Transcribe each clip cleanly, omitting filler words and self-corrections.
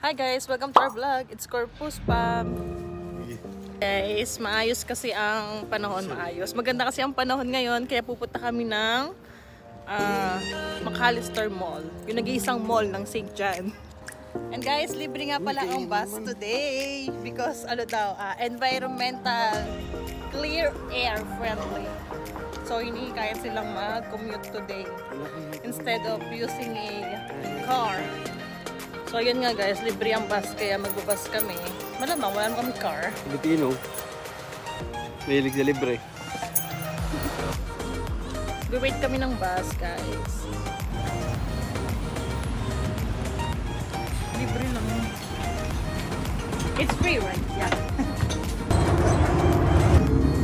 Hi guys, welcome to our vlog. It's Corpus Pam. Guys, maayos kasi ang panahon, maayos. Maganda kasi ang panahon ngayon, kaya pupunta kami ng McAllister Mall. Yung nag-iisang mall ng St. John. And guys, libre nga pala ang bus today because environmental, clear air friendly. So hindi kaya silang mag-commute today instead of using a car. So yun nga guys, libre ang bus kaya magbabas kami. Malamang wala naman kami car. Filipino. Mahilig sa libre. Wait kami ng bus guys. Libre lang. It's free, right? Yeah.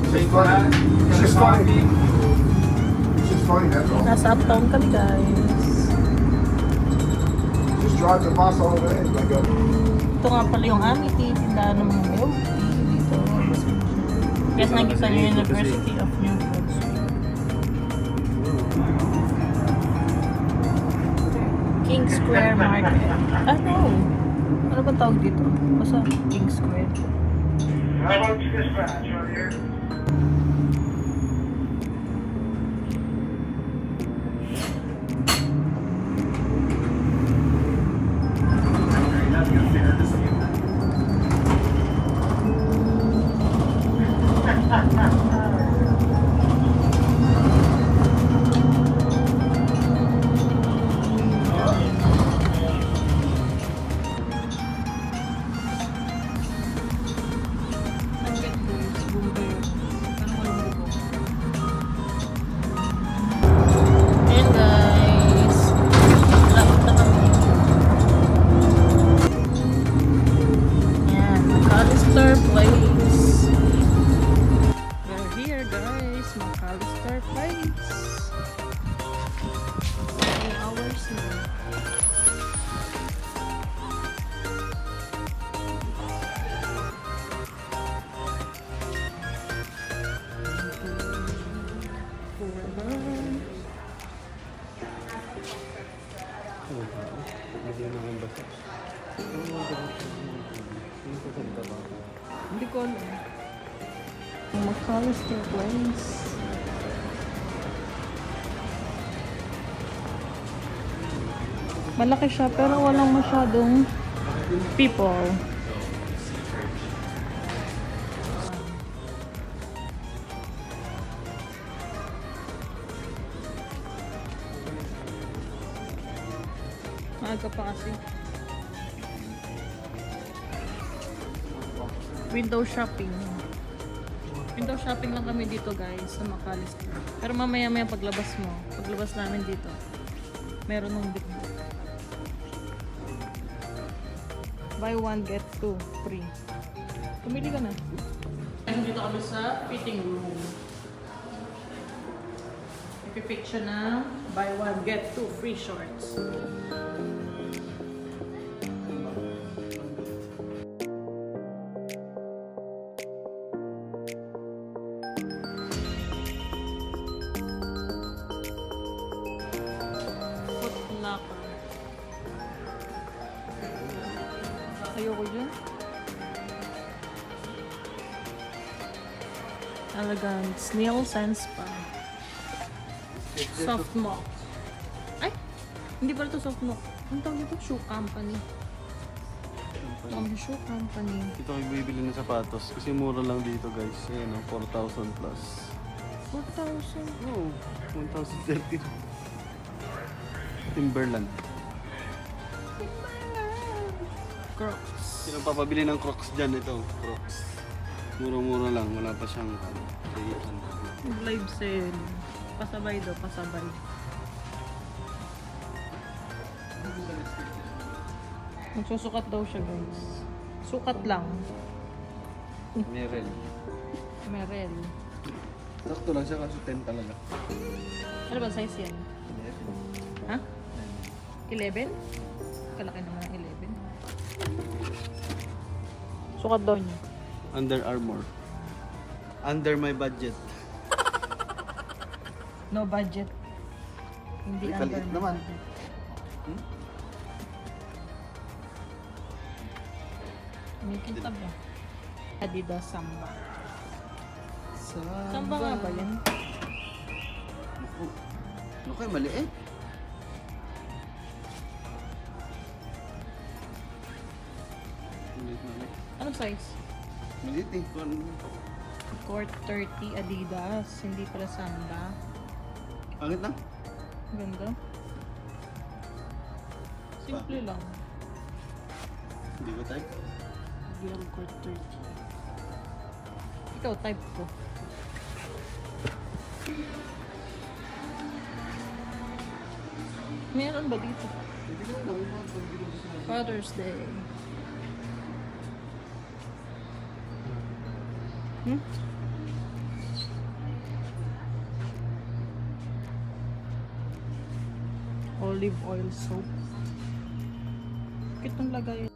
She's fine. She's fine, that's all. Nasa uptown kami guys. Just drive the bus all the way. Like Ito nga pala yung Amity, tindahan ng mga milk tea dito. Yes, nakita niyo yung University of New Brunswick. King Square Market. Ano ba tawag dito? Basta King Square. how about this batch right here? Hindi ko alam. McAllister Place. Malaki siya pero walang masyadong people. Maaga pa kasi. Window shopping. Window shopping lang kami dito guys sa McAllister. Pero mamaya paglabas namin dito, meron ng big book. Buy one get two free. Pumili ka na. Dito kami sa fitting room. Ipipick siya na buy one get two free shorts. Ayoko dyan. Elegant Nails and Spa. Soft Mock. Ay! Hindi pala ito soft mock. Ang tawag ito? Shoe Company. Shoe Company. Ito kayo bibili ng sapatos kasi mura lang dito guys. Ayan o, 4,000 plus. 4,000? Oo, 1,030. Timberland. Crocs. Sino papabili ng Crocs dyan? Ito, Crocs. Mura-mura lang, wala pa siyang Live sale. Pasabay daw, pasabay. Magsusukat daw siya guys. Sukat lang. Merrell. Merrell. Sakto lang siya kasi 10 talaga. Ano ba size yan? 11. Ha? 11? Kalaki naman ang 11. Sukat daw niya. Under Armour. Under my budget. No budget. Hindi Kaliit under naman. budget. May kintab ba? Adidas Samba. Samba nga ba yan? Naku. Ano kayo, maliit? Maliit na maliit. Anong size? Maliit eh. Court 30 Adidas. Hindi pala Samba. Pangit na? Ganda. Simple lang. Hindi ko type. Real Court 30. Ikaw, type ko. Meron ba dito? Hindi ko lang. Father's Day. Olive oil soap. Kitong lagay.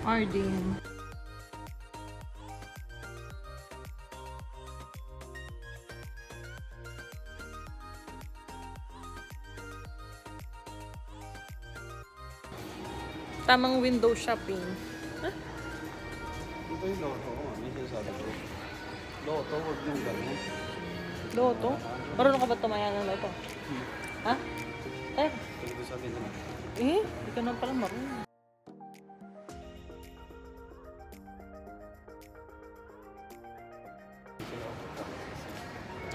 Arden. Tamang window shopping. Huh? Ito yung loto. Ano yung sinasabi ko? Loto, huwag yung gano'n. Loto? Marunong ka ba tumaya ng loto? Ha? Eh? Hindi ko sabihin naman. Hindi ka na pala marunong.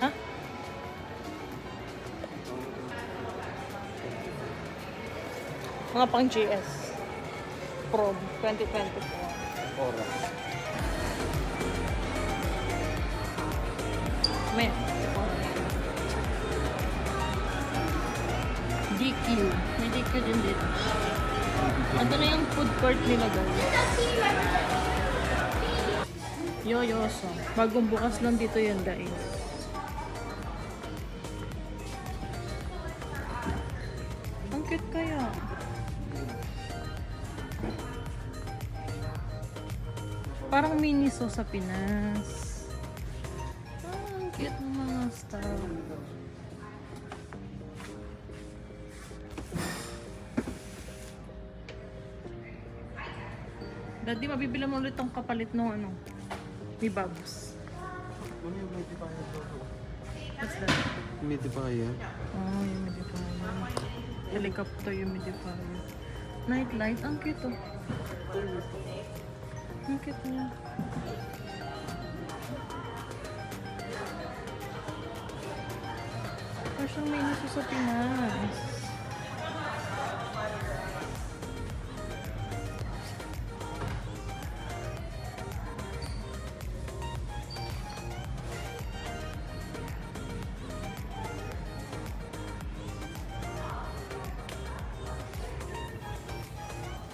Ha? Mga pang GS. Pro 2024. Oras. May DQ. May DQ din dito. Ito na yung food court nila guys. Yoyoso. Bagong bukas lang dito yan guys. Ang cute kaya. Parang Miniso sa Pinas. Ang cute ng mga style. Daddy, mabibila mo ulit tong kapalit ng ano, ni Babs. Ano yung humidifier loto? What's that? Humidifier? Oh, humidifier. Helicopter humidifier. Night light. Ang cute oh. Ang cute niya. Parang siyang may niso sa Pinas.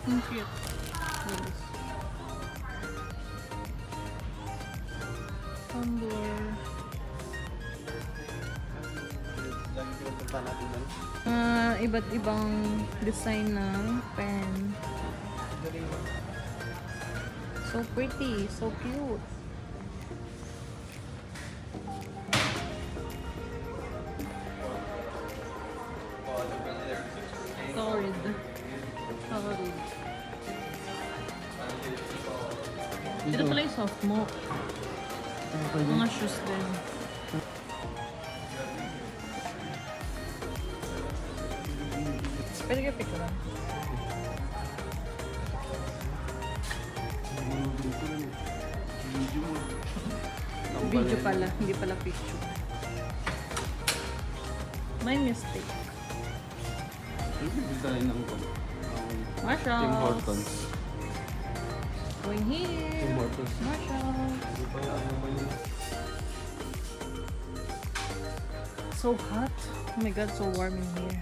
Ang cute. Yes. Tumbler. Lagi pinupunta natin lang. Iba't ibang design ng pen. So pretty, so cute. Torrid. Torrid. Dito pala yung soft mo. Mga shoes din. Pwede ka picture lang. Video pala, hindi pala picture. My mistake. Bibili tayo ng Masha. Tim Hortons. Going here. Tim Hortons. Masha. Ano ba yun? So hot. Oh my god, so warm in here.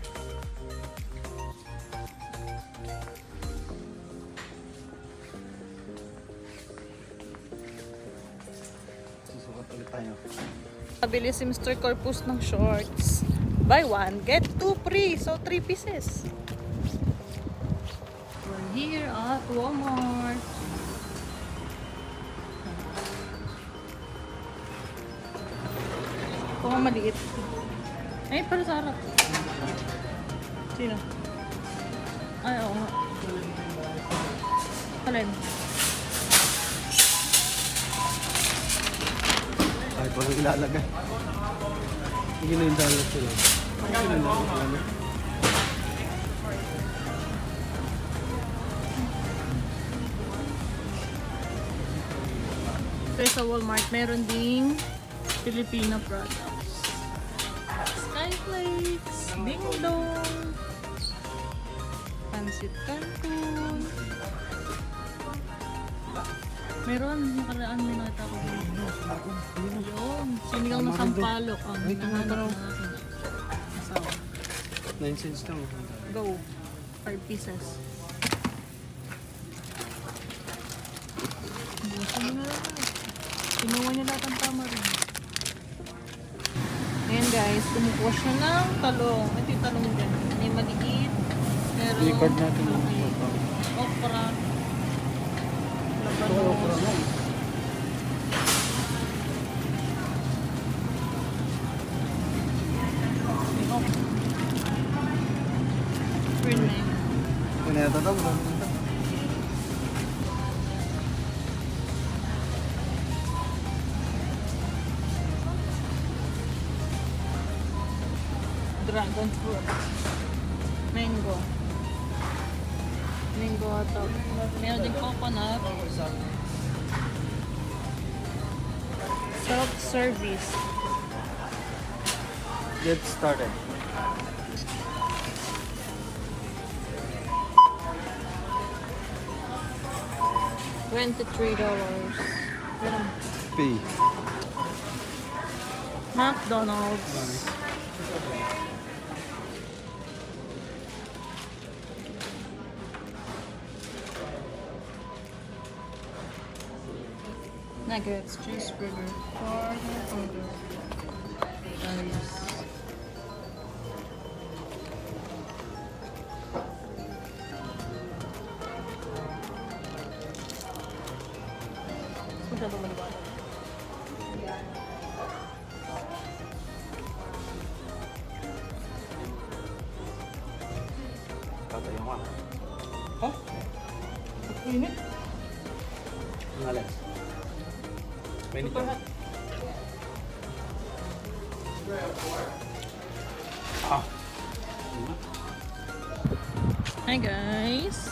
tayo. Nabili si Mr. Corpus ng shorts. Buy one, get two free. So, 3 pieces. We're here at Walmart. Ito nga maliit. Ay, para sa harap. Sino? Ay, oo nga. Alin? Kahit walang ilalagay. Hindi na yung dalat sila. Pero sa Walmart, meron ding Filipino products. Skyflakes, Ding Dong, Pansit Canton. Meron, nakaraan may nakita ko dito. Yun, sinigang na sampalok ang hinahanap ng aking asawa. 9 cents lang. Go, 5 pieces. Busan mo na lang. Kinuha niya lahat ang tama rin. Ayan guys, kumukuha siya ng talong. Ito yung talong dyan. May maliit. Pero I-card natin ang okra. Ito kayo okra mo. Green man. Ito na yata daw. Dragon fruit. Mango. Mango ito. Meron din coconut. Self-service. Get started. $23. Pay. McDonald's. Nuggets, cheeseburger, burger, rice. Masyado maliwanag. Tatayo ka. Oh? Init? Ang alas. Mainit ka. Ah. Hi guys!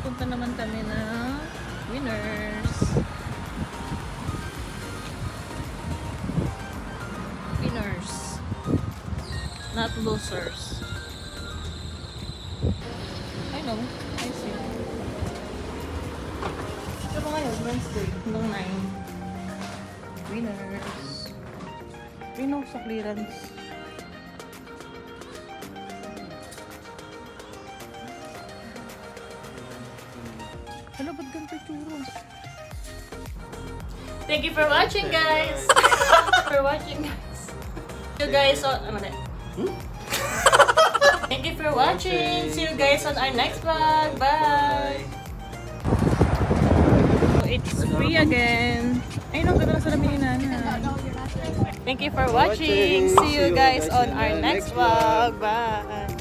Punta naman kami na Winners. Winners. Not losers. I know. I see. Pero ngayon, Wednesday, hanggang 9. Winners. Winners sa clearance. Ano ba't ganito churros? Thank you for watching, guys! For watching, guys. See you guys on... Ano na? Thank you for watching. See you guys on our next vlog. Bye! So it's free again. Ay, nung ganda na sa lamin ni Nana. Thank you for watching. See you guys on our next vlog. Bye!